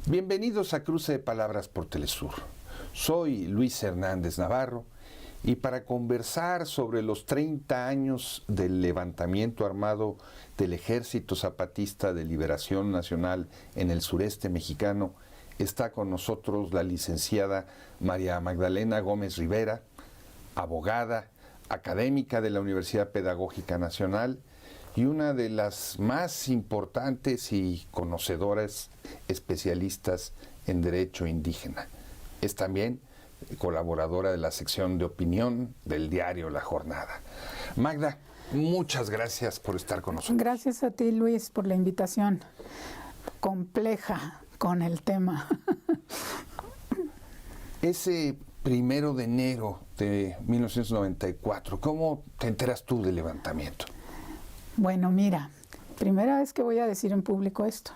Bienvenidos a Cruce de Palabras por Telesur. Soy Luis Hernández Navarro y para conversar sobre los 30 años del levantamiento armado del Ejército Zapatista de Liberación Nacional en el sureste mexicano, está con nosotros la licenciada María Magdalena Gómez Rivera, abogada, académica de la Universidad Pedagógica Nacional y una de las más importantes y conocedoras especialistas en derecho indígena. Es también colaboradora de la sección de opinión del diario La Jornada. Magda, muchas gracias por estar con nosotros. Gracias a ti, Luis, por la invitación. Compleja con el tema. Ese 1 de enero de 1994, ¿cómo te enteras tú del levantamiento? Bueno, mira, primera vez que voy a decir en público esto.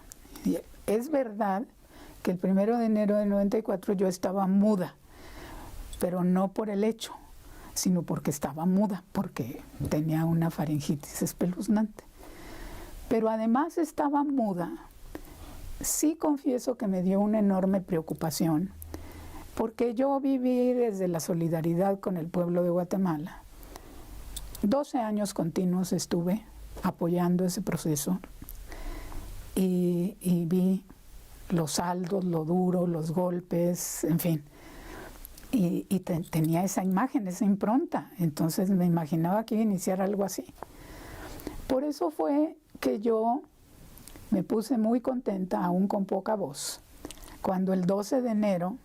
Es verdad que el 1 de enero del 94 yo estaba muda, pero no por el hecho, sino porque estaba muda, porque tenía una faringitis espeluznante. Pero además estaba muda. Sí confieso que me dio una enorme preocupación, porque yo viví desde la solidaridad con el pueblo de Guatemala. 12 años continuos estuve apoyando ese proceso y vi los saldos, lo duro, los golpes, en fin. Y tenía esa imagen, esa impronta. Entonces me imaginaba que iba a iniciar algo así. Por eso fue que yo me puse muy contenta, aún con poca voz, cuando el 12 de enero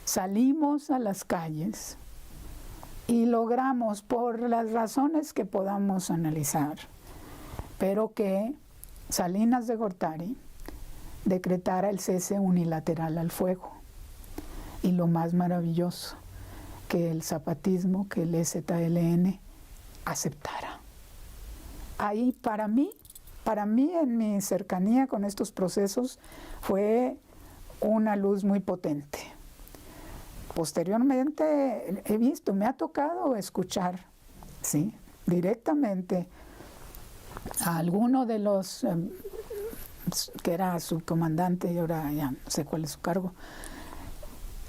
salimos a las calles y logramos, por las razones que podamos analizar, pero que Salinas de Gortari decretara el cese unilateral al fuego. Y lo más maravilloso, que el zapatismo, que el EZLN aceptara. Ahí para mí en mi cercanía con estos procesos fue una luz muy potente. Posteriormente he visto, me ha tocado escuchar, ¿sí?, directamente a alguno de los que era subcomandante y ahora ya no sé cuál es su cargo,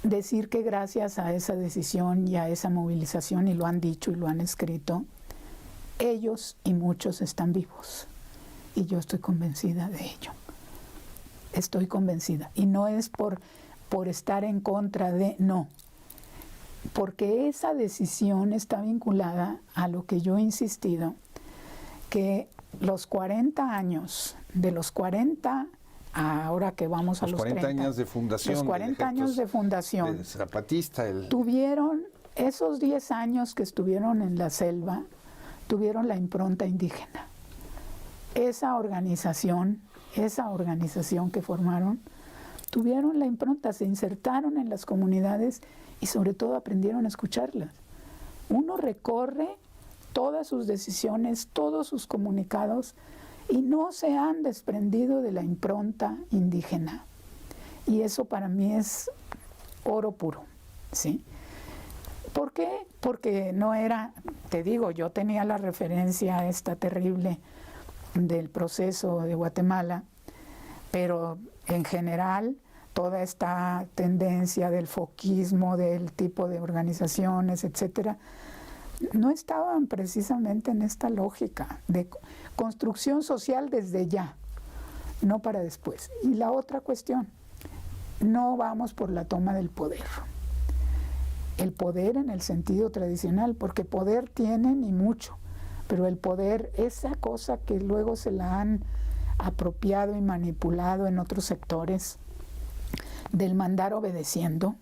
decir que gracias a esa decisión y a esa movilización, y lo han dicho y lo han escrito, ellos y muchos están vivos. Y yo estoy convencida de ello. Estoy convencida. Y no es por estar en contra de, no. Porque esa decisión está vinculada a lo que yo he insistido, que los 40 años, de los 40 ahora que vamos a los 30 años de fundación, los 40 años de fundación, zapatista, tuvieron esos 10 años que estuvieron en la selva, tuvieron la impronta indígena. Esa organización que formaron, tuvieron la impronta, se insertaron en las comunidades y sobre todo aprendieron a escucharlas. Uno recorre todas sus decisiones, todos sus comunicados, y no se han desprendido de la impronta indígena. Y eso para mí es oro puro, ¿sí? ¿Por qué? Porque no era, te digo, yo tenía la referencia esta terrible del proceso de Guatemala, pero en general toda esta tendencia del foquismo, del tipo de organizaciones, etcétera, no estaban precisamente en esta lógica de construcción social desde ya, no para después. Y la otra cuestión, no vamos por la toma del poder. El poder en el sentido tradicional, porque poder tienen y mucho, pero el poder, esa cosa que luego se la han apropiado y manipulado en otros sectores, del mandar obedeciendo,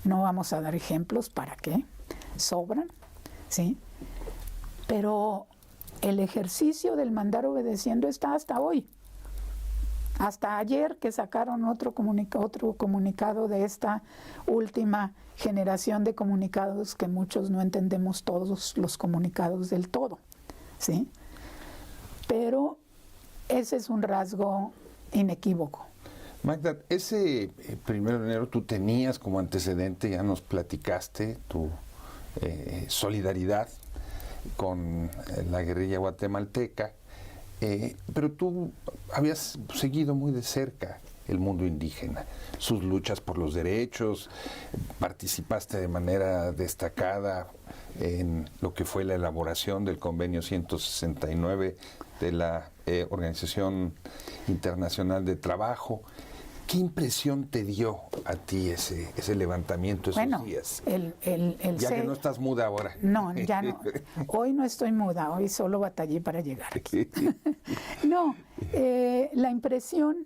no vamos a dar ejemplos, ¿para qué? Sobran, ¿sí? Pero el ejercicio del mandar obedeciendo está hasta hoy. Hasta ayer que sacaron otro comunicado de esta última generación de comunicados que muchos no entendemos todos los comunicados del todo, ¿sí? Pero ese es un rasgo inequívoco. Magda, ese 1 de enero tú tenías como antecedente, ya nos platicaste, tu solidaridad con la guerrilla guatemalteca, pero tú habías seguido muy de cerca el mundo indígena, sus luchas por los derechos, participaste de manera destacada en lo que fue la elaboración del convenio 169 de la Organización Internacional de Trabajo. ¿Qué impresión te dio a ti ese levantamiento esos días? Ya que no estás muda ahora. No, ya no. Hoy no estoy muda, hoy solo batallé para llegar aquí. No, la impresión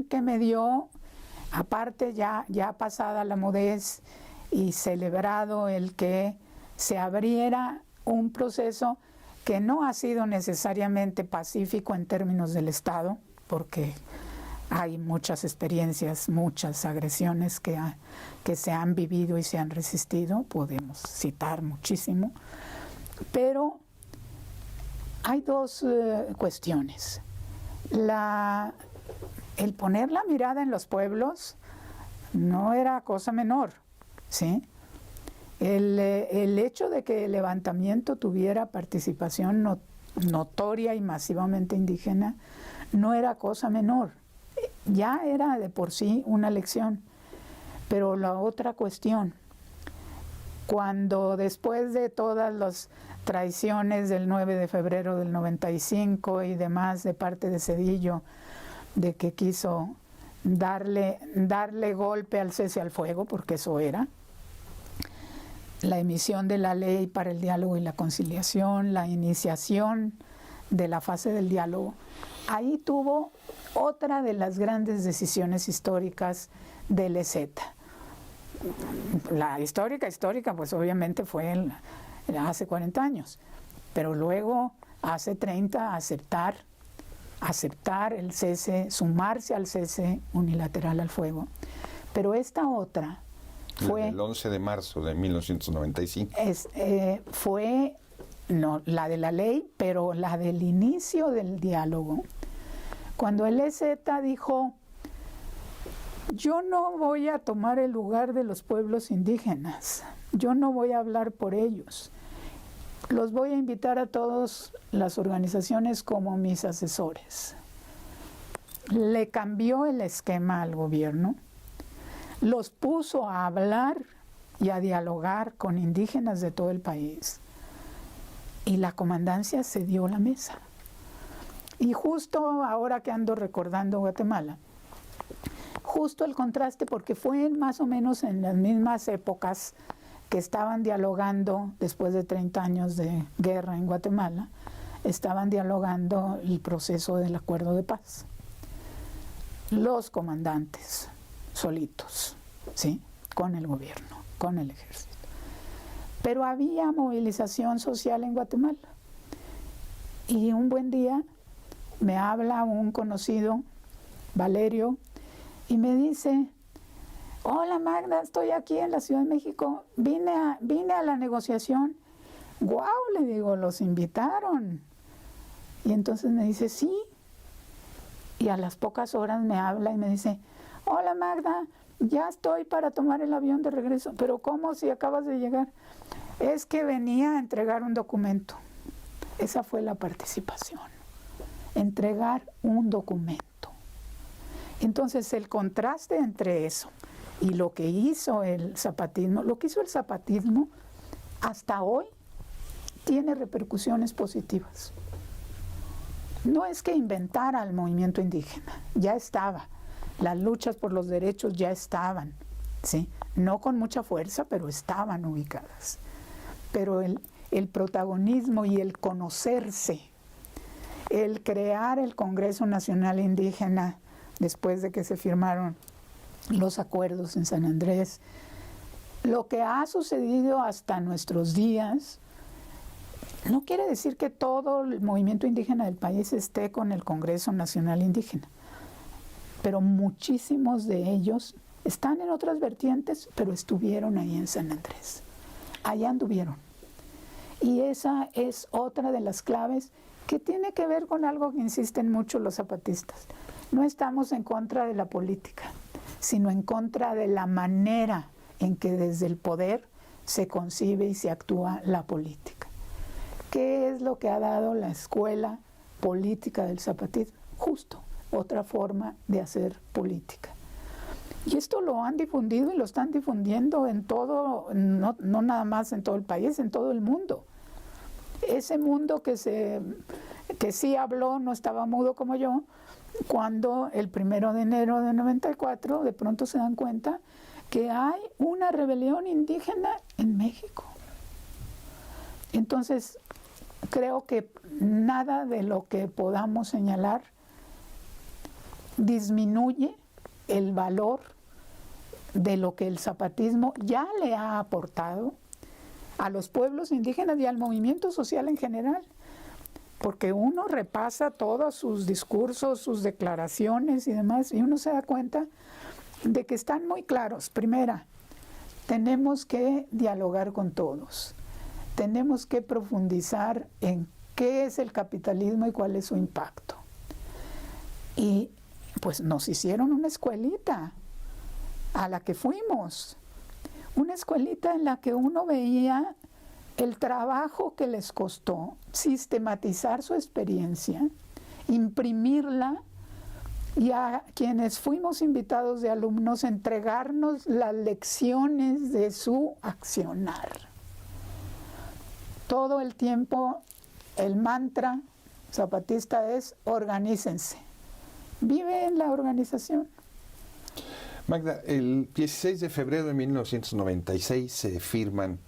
que me dio, aparte ya pasada la mudez y celebrado el que se abriera un proceso que no ha sido necesariamente pacífico en términos del Estado, porque hay muchas experiencias, muchas agresiones que se han vivido y se han resistido, podemos citar muchísimo, pero hay dos cuestiones. El poner la mirada en los pueblos no era cosa menor, ¿sí? El hecho de que el levantamiento tuviera participación notoria y masivamente indígena no era cosa menor. Ya era de por sí una lección. Pero la otra cuestión, cuando después de todas las traiciones del 9 de febrero del 95 y demás de parte de Zedillo, de que quiso darle golpe al cese al fuego, porque eso era, la emisión de la ley para el diálogo y la conciliación, la iniciación de la fase del diálogo, ahí tuvo otra de las grandes decisiones históricas del EZ. La histórica, pues obviamente fue hace 40 años, pero luego hace 30 aceptar el cese, sumarse al cese unilateral al fuego. Pero esta otra fue... El 11 de marzo de 1995. Fue no la de la ley, pero la del inicio del diálogo. Cuando el EZ dijo, yo no voy a tomar el lugar de los pueblos indígenas, yo no voy a hablar por ellos, los voy a invitar a todas las organizaciones como mis asesores. Le cambió el esquema al gobierno, los puso a hablar y a dialogar con indígenas de todo el país, y la comandancia cedió la mesa. Y justo ahora que ando recordando Guatemala, justo el contraste, porque fue más o menos en las mismas épocas que estaban dialogando, después de 30 años de guerra en Guatemala, estaban dialogando el proceso del acuerdo de paz. Los comandantes solitos, ¿sí?, con el gobierno, con el ejército. Pero había movilización social en Guatemala. Y un buen día me habla un conocido, Valerio, y me dice, hola Magda, estoy aquí en la Ciudad de México, vine a la negociación. ¡Guau! Le digo, los invitaron. Y entonces me dice, sí. Y a las pocas horas me habla y me dice, hola Magda, ya estoy para tomar el avión de regreso. ¿Pero cómo si acabas de llegar? Es que venía a entregar un documento. Esa fue la participación. Entregar un documento. Entonces el contraste entre eso y lo que hizo el zapatismo, hasta hoy tiene repercusiones positivas. No es que inventara el movimiento indígena, ya estaba. Las luchas por los derechos ya estaban, ¿sí? No con mucha fuerza, pero estaban ubicadas. Pero el protagonismo y el conocerse, el crear el Congreso Nacional Indígena después de que se firmaron los acuerdos en San Andrés, lo que ha sucedido hasta nuestros días, no quiere decir que todo el movimiento indígena del país esté con el Congreso Nacional Indígena, pero muchísimos de ellos están en otras vertientes, pero estuvieron ahí en San Andrés. Allá anduvieron. Y esa es otra de las claves que tiene que ver con algo que insisten mucho los zapatistas. No estamos en contra de la política, sino en contra de la manera en que desde el poder se concibe y se actúa la política. ¿Qué es lo que ha dado la escuela política del zapatismo? Justo otra forma de hacer política. Y esto lo han difundido y lo están difundiendo en todo, no nada más en todo el país, en todo el mundo. Ese mundo que sí habló, no estaba mudo como yo, cuando el 1 de enero de 94 de pronto se dan cuenta que hay una rebelión indígena en México. Entonces, creo que nada de lo que podamos señalar disminuye el valor de lo que el zapatismo ya le ha aportado a los pueblos indígenas y al movimiento social en general. Porque uno repasa todos sus discursos, sus declaraciones y demás, y uno se da cuenta de que están muy claros. Primera, tenemos que dialogar con todos. Tenemos que profundizar en qué es el capitalismo y cuál es su impacto. Y pues nos hicieron una escuelita a la que fuimos. Una escuelita en la que uno veía el trabajo que les costó sistematizar su experiencia, imprimirla, y a quienes fuimos invitados de alumnos entregarnos las lecciones de su accionar. Todo el tiempo el mantra zapatista es: organícense. Vive en la organización. Magda, el 16 de febrero de 1996 se firman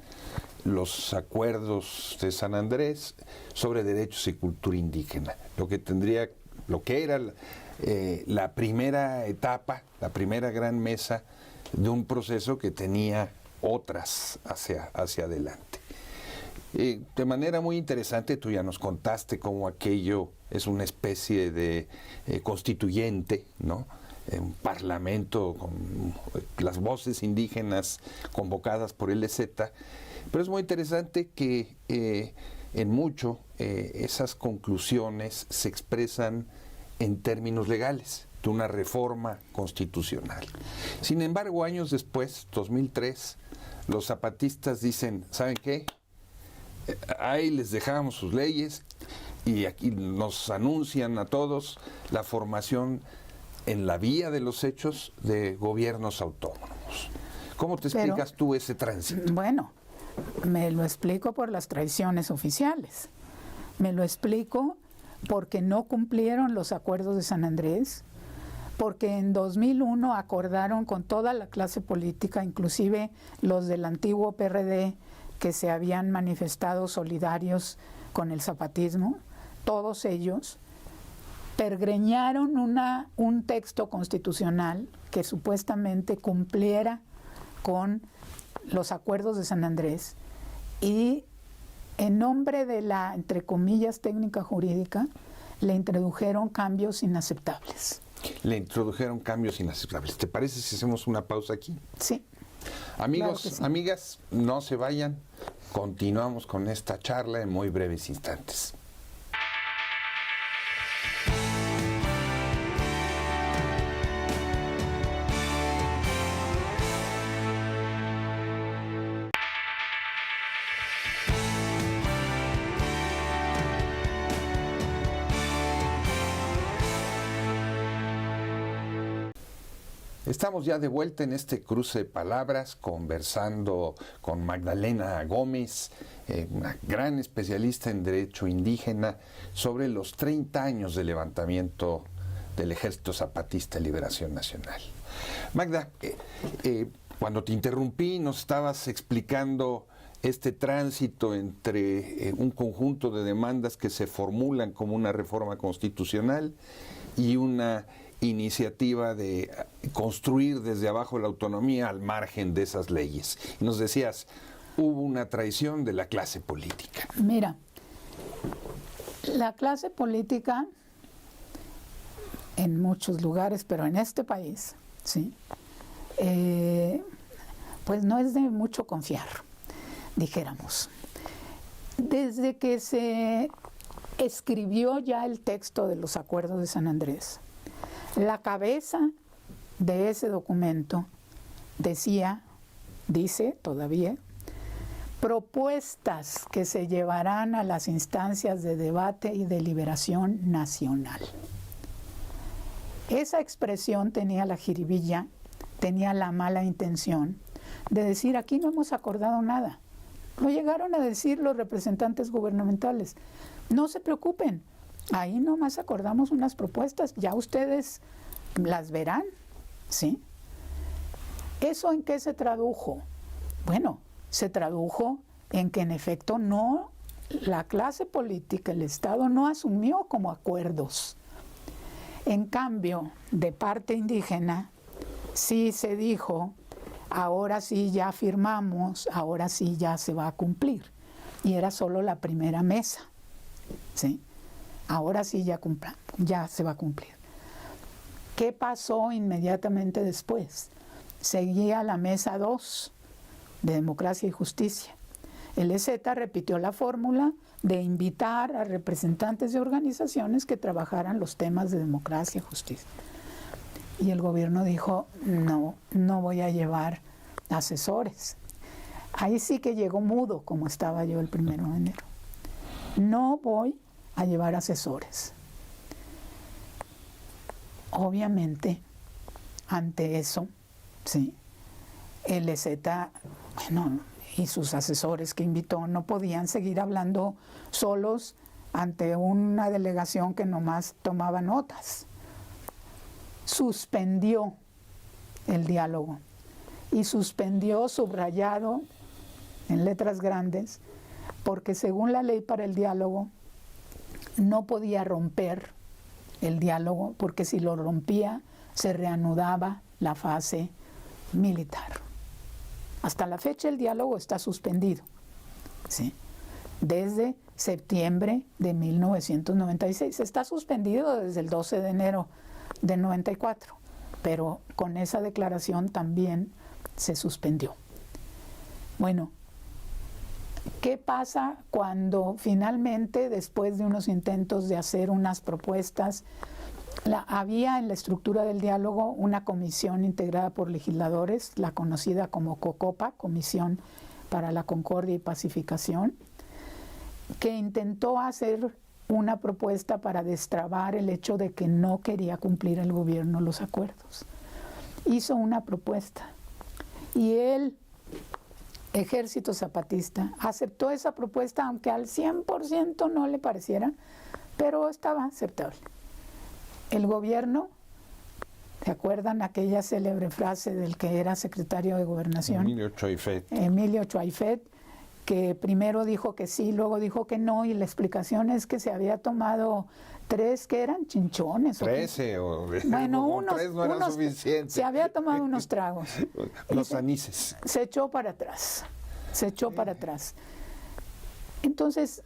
los acuerdos de San Andrés sobre derechos y cultura indígena, lo que era la primera etapa, la primera gran mesa de un proceso que tenía otras hacia adelante. De manera muy interesante, tú ya nos contaste cómo aquello es una especie de constituyente, ¿no? Un parlamento con las voces indígenas convocadas por el EZ. Pero es muy interesante que en mucho esas conclusiones se expresan en términos legales de una reforma constitucional. Sin embargo, años después, 2003, los zapatistas dicen: ¿saben qué? Ahí les dejamos sus leyes y aquí nos anuncian a todos la formación en la vía de los hechos de gobiernos autónomos. ¿Cómo te explicas tú ese tránsito? Bueno, me lo explico por las traiciones oficiales. Me lo explico porque no cumplieron los acuerdos de San Andrés, porque en 2001 acordaron con toda la clase política, inclusive los del antiguo PRD, que se habían manifestado solidarios con el zapatismo, todos ellos pergreñaron un texto constitucional que supuestamente cumpliera con los acuerdos de San Andrés, y en nombre de la, entre comillas, técnica jurídica, le introdujeron cambios inaceptables. Le introdujeron cambios inaceptables. ¿Te parece si hacemos una pausa aquí? Sí. Amigos, claro que sí. Amigas, no se vayan. Continuamos con esta charla en muy breves instantes. Estamos ya de vuelta en este cruce de palabras, conversando con Magdalena Gómez, una gran especialista en derecho indígena, sobre los 30 años del levantamiento del Ejército Zapatista de Liberación Nacional. Magda, cuando te interrumpí nos estabas explicando este tránsito entre un conjunto de demandas que se formulan como una reforma constitucional y una iniciativa de construir desde abajo la autonomía al margen de esas leyes. Y nos decías, hubo una traición de la clase política. Mira, la clase política en muchos lugares, pero en este país, ¿sí? Pues no es de mucho confiar, dijéramos. Desde que se escribió ya el texto de los acuerdos de San Andrés, la cabeza de ese documento dice todavía, propuestas que se llevarán a las instancias de debate y deliberación nacional. Esa expresión tenía la jiribilla, tenía la mala intención de decir, aquí no hemos acordado nada. Lo llegaron a decir los representantes gubernamentales. No se preocupen, ahí nomás acordamos unas propuestas, ya ustedes las verán, ¿sí? ¿Eso en qué se tradujo? Bueno, se tradujo en que en efecto no, la clase política, el Estado no asumió como acuerdos. En cambio, de parte indígena, sí se dijo, ahora sí ya firmamos, ahora sí ya se va a cumplir. Y era solo la primera mesa, ¿sí? Ahora sí ya se va a cumplir. ¿Qué pasó inmediatamente después? Seguía la mesa 2 de Democracia y Justicia. El EZ repitió la fórmula de invitar a representantes de organizaciones que trabajaran los temas de democracia y justicia. Y el gobierno dijo, no voy a llevar asesores. Ahí sí que llegó mudo, como estaba yo el 1 de enero. No voy a llevar asesores. Obviamente, ante eso, sí, el EZ, bueno, y sus asesores que invitó no podían seguir hablando solos ante una delegación que nomás tomaba notas. Suspendió el diálogo y suspendió subrayado en letras grandes porque según la ley para el diálogo no podía romper el diálogo porque si lo rompía se reanudaba la fase militar. Hasta la fecha el diálogo está suspendido, ¿sí? Desde septiembre de 1996. Está suspendido desde el 12 de enero de 94, pero con esa declaración también se suspendió. Bueno, ¿qué pasa cuando finalmente, después de unos intentos de hacer unas propuestas, había en la estructura del diálogo una comisión integrada por legisladores, la conocida como COCOPA, Comisión para la Concordia y Pacificación, que intentó hacer una propuesta para destrabar el hecho de que no quería cumplir el gobierno los acuerdos? Hizo una propuesta y el Ejército Zapatista aceptó esa propuesta, aunque al 100% no le pareciera, pero estaba aceptable. El gobierno, ¿se acuerdan aquella célebre frase del que era secretario de Gobernación? Emilio Chuaifet, que primero dijo que sí, luego dijo que no, y la explicación es que se había tomado 3, que eran chinchones. 13 o bueno, unos, 3 no era suficiente. Se había tomado unos tragos. Los anises. Se echó para atrás, Entonces,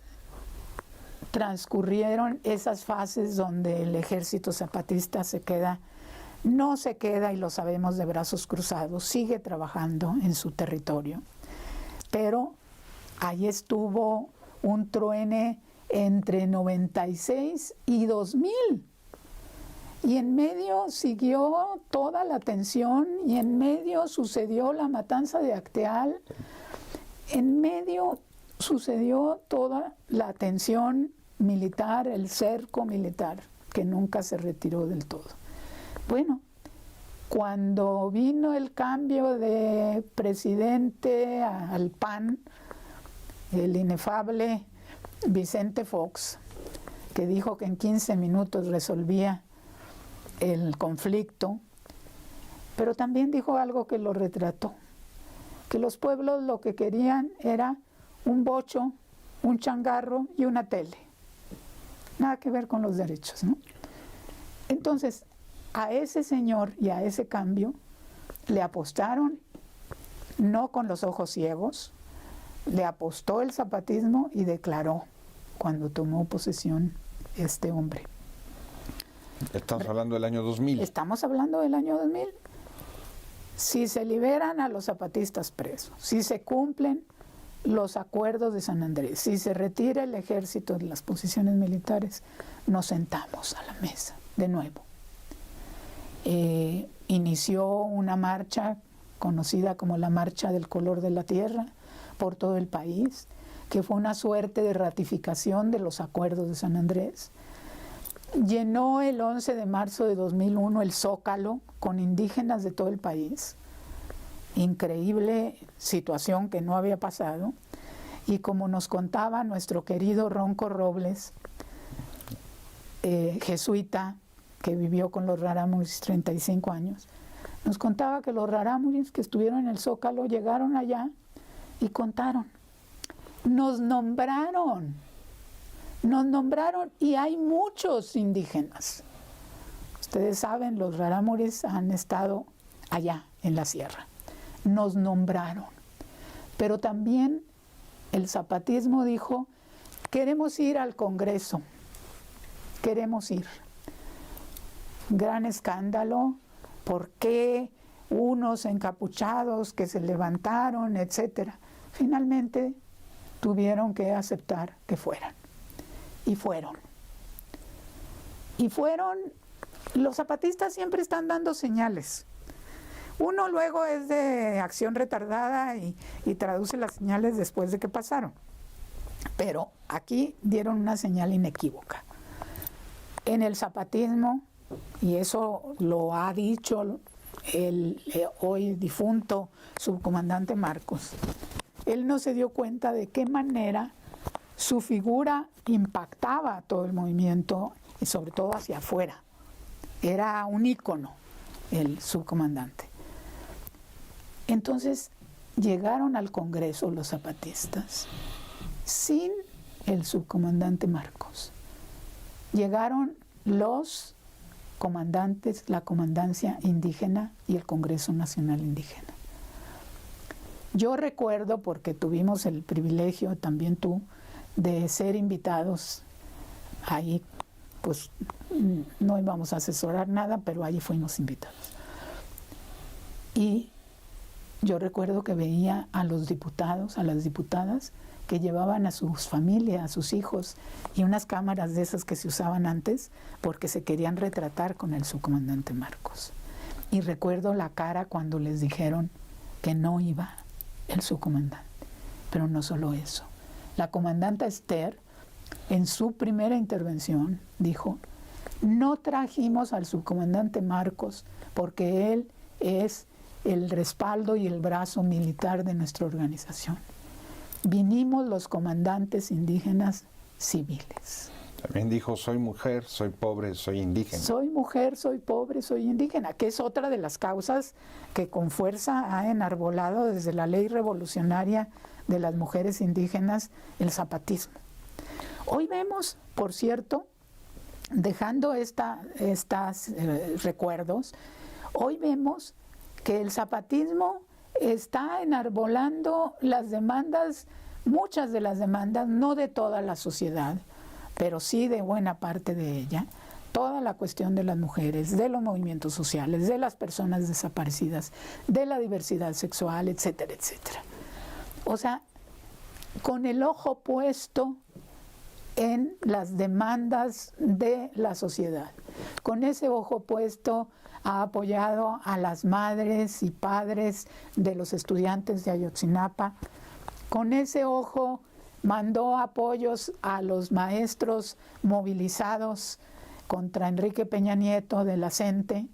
transcurrieron esas fases donde el Ejército Zapatista no se queda, y lo sabemos, de brazos cruzados, sigue trabajando en su territorio. Pero ahí estuvo un truene entre 96 y 2000. Y en medio siguió toda la tensión, y en medio sucedió la matanza de Acteal, en medio sucedió toda la tensión militar, el cerco militar, que nunca se retiró del todo. Bueno, cuando vino el cambio de presidente al PAN, el inefable Vicente Fox, que dijo que en 15 minutos resolvía el conflicto, pero también dijo algo que lo retrató, que los pueblos lo que querían era un bocho, un changarro y una tele. Nada que ver con los derechos, ¿no? Entonces, a ese señor y a ese cambio le apostaron, no con los ojos ciegos, le apostó el zapatismo y declaró cuando tomó posesión este hombre. Estamos hablando del año 2000. Estamos hablando del año 2000. Si se liberan a los zapatistas presos, si se cumplen los acuerdos de San Andrés, si se retira el ejército de las posiciones militares, nos sentamos a la mesa de nuevo. Inició una marcha conocida como la Marcha del Color de la Tierra por todo el país, que fue una suerte de ratificación de los acuerdos de San Andrés. llenó el 11 de marzo de 2001 el Zócalo con indígenas de todo el país. Increíble situación que no había pasado. Y como nos contaba nuestro querido Ronco Robles, jesuita, que vivió con los rarámuris 35 años, nos contaba que los rarámuris que estuvieron en el Zócalo llegaron allá y contaron. Nos nombraron y hay muchos indígenas. Ustedes saben, los rarámuris han estado allá en la sierra. Nos nombraron. Pero también el zapatismo dijo, queremos ir al Congreso, queremos ir. Gran escándalo, ¿por qué unos encapuchados que se levantaron, etcétera? Finalmente tuvieron que aceptar que fueran. Y fueron. Y fueron, los zapatistas siempre están dando señales. Uno luego es de acción retardada y traduce las señales después de que pasaron. Pero aquí dieron una señal inequívoca. En el zapatismo, y eso lo ha dicho el hoy difunto subcomandante Marcos, él no se dio cuenta de qué manera su figura impactaba a todo el movimiento y sobre todo hacia afuera. Era un ícono el subcomandante. Entonces llegaron al Congreso los zapatistas sin el subcomandante Marcos. Llegaron los comandantes, la comandancia indígena y el Congreso Nacional Indígena. Yo recuerdo, porque tuvimos el privilegio, también tú, de ser invitados ahí, pues no íbamos a asesorar nada, pero allí fuimos invitados. Y yo recuerdo que veía a los diputados, a las diputadas, que llevaban a sus familias, a sus hijos, y unas cámaras de esas que se usaban antes, porque se querían retratar con el subcomandante Marcos. Y recuerdo la cara cuando les dijeron que no iba el subcomandante. Pero no solo eso. La comandanta Esther, en su primera intervención, dijo, no trajimos al subcomandante Marcos porque él es el respaldo y el brazo militar de nuestra organización. Vinimos los comandantes indígenas civiles. También dijo, soy mujer, soy pobre, soy indígena. Soy mujer, soy pobre, soy indígena, que es otra de las causas que con fuerza ha enarbolado desde la ley revolucionaria de las mujeres indígenas el zapatismo. Hoy vemos, por cierto, dejando estos recuerdos, hoy vemos que el zapatismo está enarbolando las demandas, muchas de las demandas, no de toda la sociedad, pero sí de buena parte de ella, toda la cuestión de las mujeres, de los movimientos sociales, de las personas desaparecidas, de la diversidad sexual, etcétera, etcétera. O sea, con el ojo puesto en las demandas de la sociedad. Con ese ojo puesto ha apoyado a las madres y padres de los estudiantes de Ayotzinapa. Con ese ojo mandó apoyos a los maestros movilizados contra Enrique Peña Nieto de la CENTE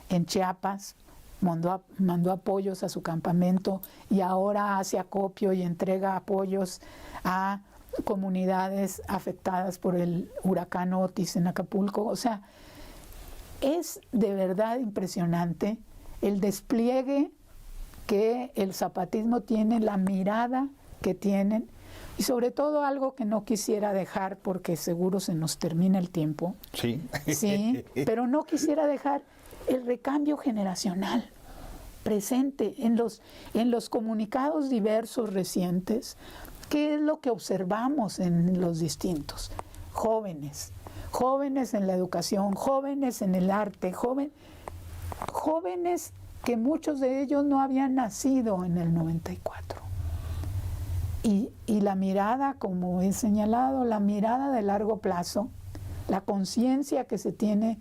en Chiapas. Mandó apoyos a su campamento y ahora hace acopio y entrega apoyos a comunidades afectadas por el huracán Otis en Acapulco. O sea, es de verdad impresionante el despliegue que el zapatismo tiene, la mirada que tienen, y sobre todo algo que no quisiera dejar porque seguro se nos termina el tiempo. Sí. Sí, pero no quisiera dejar el recambio generacional presente en los comunicados diversos recientes. ¿Qué es lo que observamos en los distintos? Jóvenes en la educación, jóvenes en el arte, jóvenes que muchos de ellos no habían nacido en el 94. Y la mirada, como he señalado, la mirada de largo plazo, la conciencia que se tiene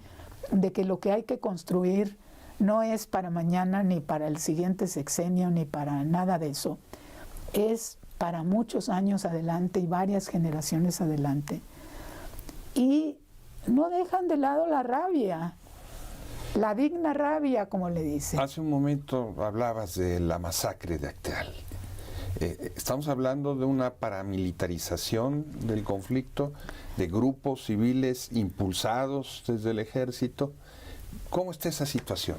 de que lo que hay que construir no es para mañana, ni para el siguiente sexenio, ni para nada de eso, es para muchos años adelante y varias generaciones adelante. Y no dejan de lado la rabia, la digna rabia, como le dicen. Hace un momento hablabas de la masacre de Acteal. Estamos hablando de una paramilitarización del conflicto, de grupos civiles impulsados desde el ejército. ¿Cómo está esa situación?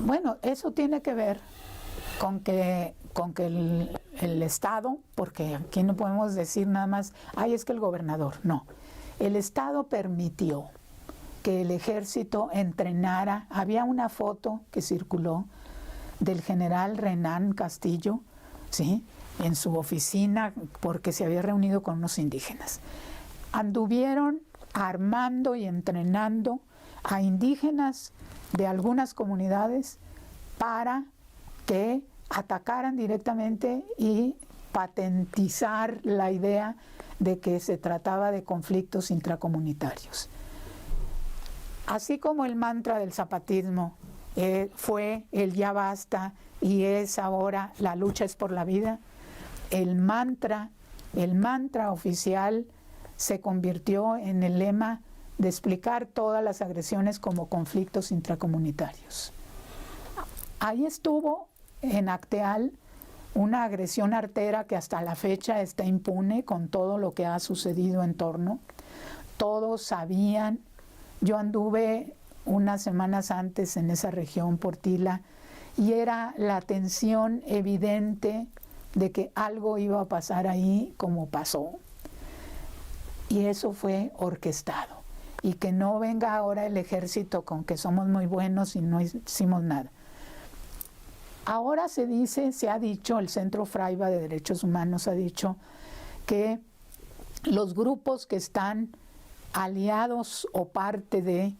Bueno, eso tiene que ver con que el Estado, porque aquí no podemos decir nada más, ay, es que el gobernador, no. El Estado permitió que el ejército entrenara. Había una foto que circuló del general Renán Castillo, ¿sí?, en su oficina, porque se había reunido con unos indígenas. Anduvieron armando y entrenando a indígenas de algunas comunidades para que atacaran directamente y patentizar la idea de que se trataba de conflictos intracomunitarios. Así como el mantra del zapatismo fue el ya basta y es ahora la lucha es por la vida, el mantra oficial se convirtió en el lema de explicar todas las agresiones como conflictos intracomunitarios. Ahí estuvo en Acteal una agresión artera que hasta la fecha está impune con todo lo que ha sucedido en torno. Todos sabían, yo anduve unas semanas antes en esa región, Portila, y era la tensión evidente de que algo iba a pasar ahí como pasó. Y eso fue orquestado. Y que no venga ahora el ejército con que somos muy buenos y no hicimos nada. Ahora se ha dicho, el Centro Fraiba de Derechos Humanos ha dicho que los grupos que están aliados o parte de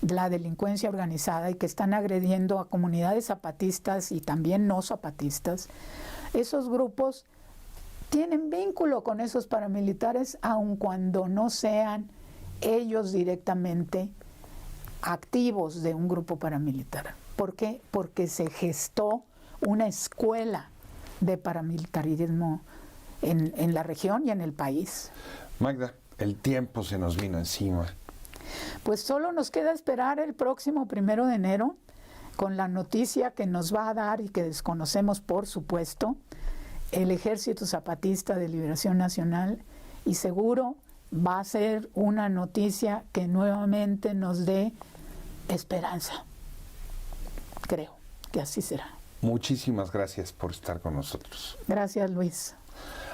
la delincuencia organizada y que están agrediendo a comunidades zapatistas y también no zapatistas, esos grupos tienen vínculo con esos paramilitares aun cuando no sean ellos directamente activos de un grupo paramilitar. ¿Por qué? Porque se gestó una escuela de paramilitarismo en la región y en el país. Magda, el tiempo se nos vino encima. Pues solo nos queda esperar el próximo 1 de enero con la noticia que nos va a dar y que desconocemos, por supuesto, el Ejército Zapatista de Liberación Nacional, y seguro va a ser una noticia que nuevamente nos dé esperanza. Creo que así será. Muchísimas gracias por estar con nosotros. Gracias, Luis.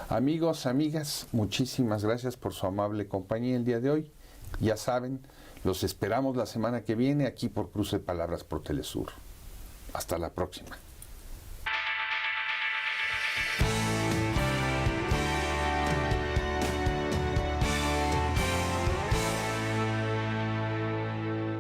Amigos, amigas, muchísimas gracias por su amable compañía el día de hoy. Ya saben, los esperamos la semana que viene aquí por Cruce de Palabras por Telesur. Hasta la próxima.